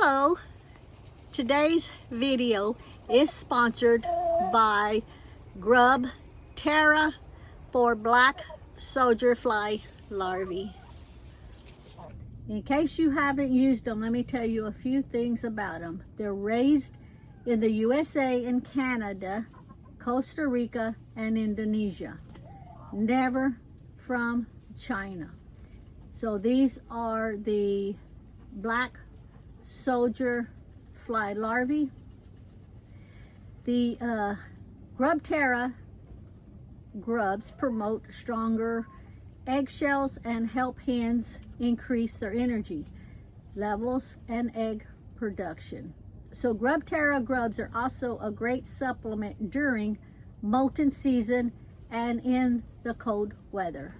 Hello, today's video is sponsored by GRUBTERRA for black soldier fly larvae. In case you haven't used them, let me tell you a few things about them. They're raised in the USA and Canada, Costa Rica, and Indonesia. Never from China. So these are the black soldier fly larvae. The GRUBTERRA grubs promote stronger eggshells and help hens increase their energy levels and egg production. So GRUBTERRA grubs are also a great supplement during molting season and in the cold weather.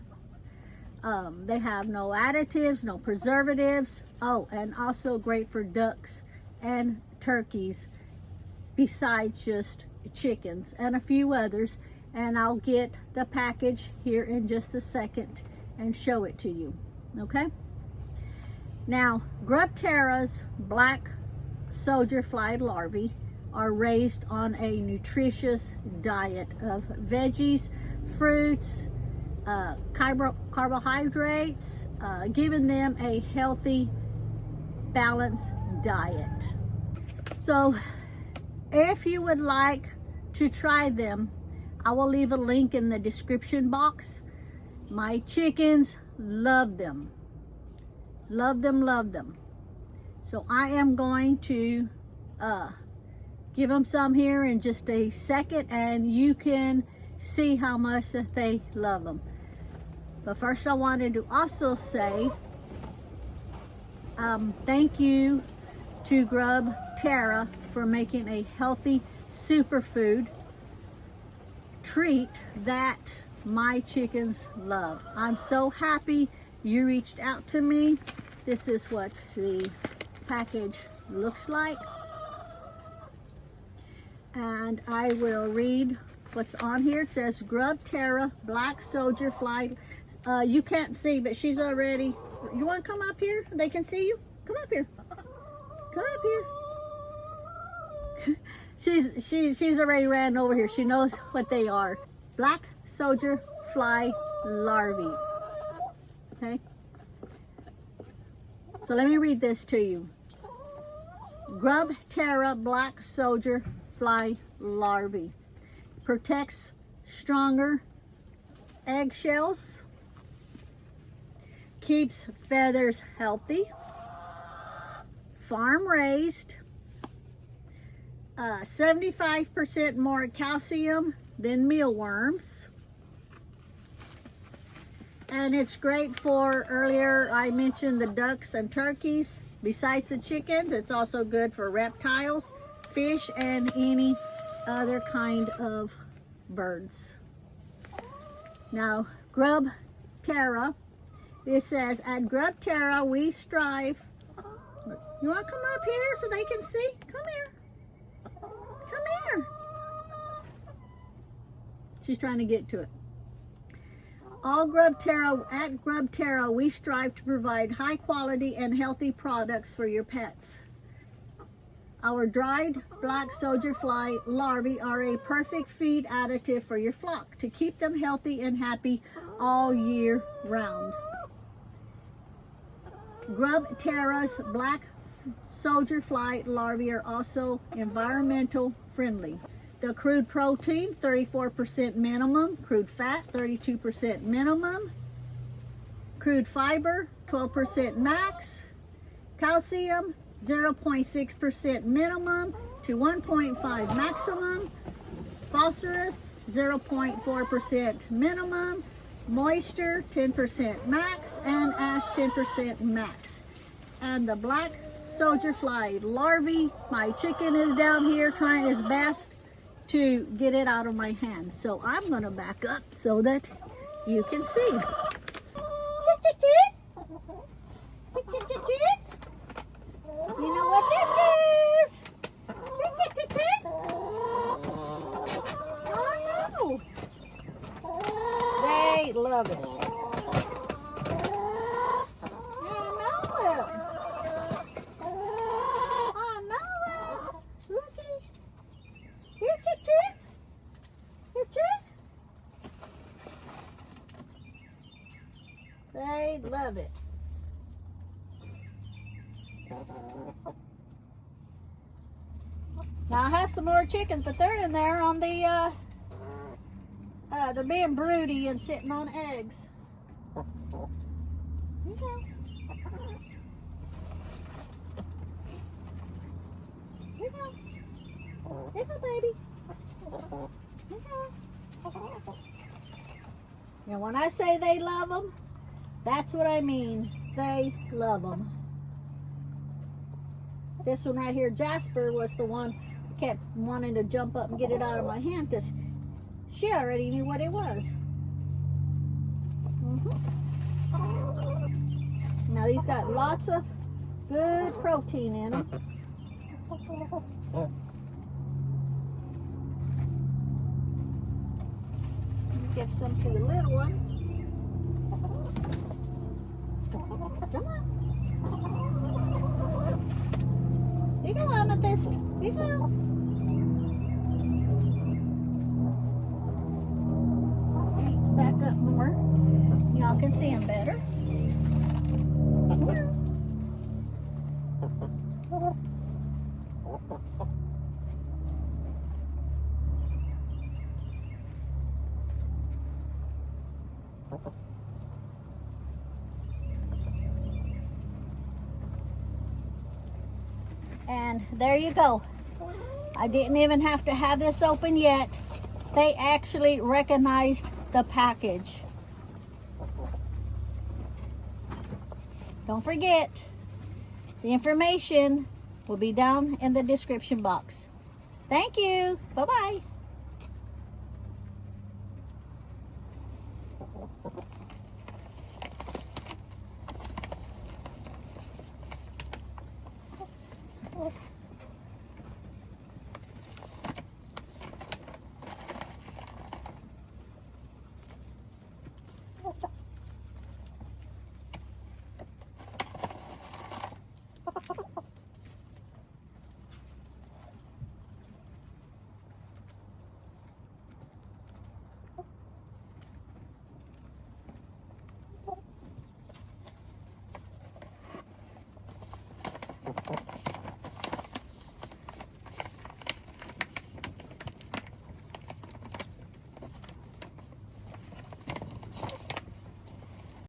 They have no additives, no preservatives. Oh, and also great for ducks and turkeys, besides just chickens and a few others. And I'll get the package here in just a second and show it to you, okay? Now, GRUBTERRA's black soldier fly larvae are raised on a nutritious diet of veggies, fruits, carbohydrates, giving them a healthy, balanced diet. So if you would like to try them, I will leave a link in the description box. My chickens love them. Love them, love them. So I am going to give them some here in just a second, and you can see how much that they love them. But first I wanted to also say thank you to GRUBTERRA for making a healthy superfood treat that my chickens love. I'm so happy you reached out to me. This is what the package looks like. And I will read what's on here. It says GRUBTERRA black soldier fly. You can't see, but she's already. You want to come up here? They can see you. Come up here. Come up here. she's already ran over here. She knows what they are. Black soldier fly larvae. Okay. So let me read this to you. GRUBTERRA black soldier fly larvae protects stronger eggshells, keeps feathers healthy, farm raised, 75% more calcium than mealworms, and it's great for, earlier I mentioned the ducks and turkeys. Besides the chickens, it's also good for reptiles, fish, and any other kind of birds. Now, GRUBTERRA, it says, at GRUBTERRA we strive. You want to come up here so they can see? Come here. Come here. She's trying to get to it. At GRUBTERRA we strive to provide high quality and healthy products for your pets. Our dried black soldier fly larvae are a perfect feed additive for your flock to keep them healthy and happy all year round. GRUBTERRA's black soldier fly larvae are also environmental friendly. The crude protein, 34% minimum. Crude fat, 32% minimum. Crude fiber, 12% max. Calcium, 0.6% minimum to 1.5 maximum. Phosphorus, 0.4% minimum. Moisture, 10% max. And ash, 10% max. And the black soldier fly larvae, my chicken is down here trying his best to get it out of my hand. So I'm going to back up so that you can see. You know what this is? Oh no! They love it. I know it. Love it. Now I have some more chickens, but they're in there on the, they're being broody and sitting on eggs. Okay. Here you go. Here you go, baby. Here you go. Now when I say they love them, that's what I mean. They love them. This one right here, Jasper, was the one who kept wanting to jump up and get it out of my hand because she already knew what it was. Now these got lots of good protein in them. Give some to the little one. Come on. Here you go, Amethyst. Here you go. Back up more. Y'all can see them better. And there you go. I didn't even have to have this open yet. They actually recognized the package. Don't forget, the information will be down in the description box. Thank you. Bye-bye.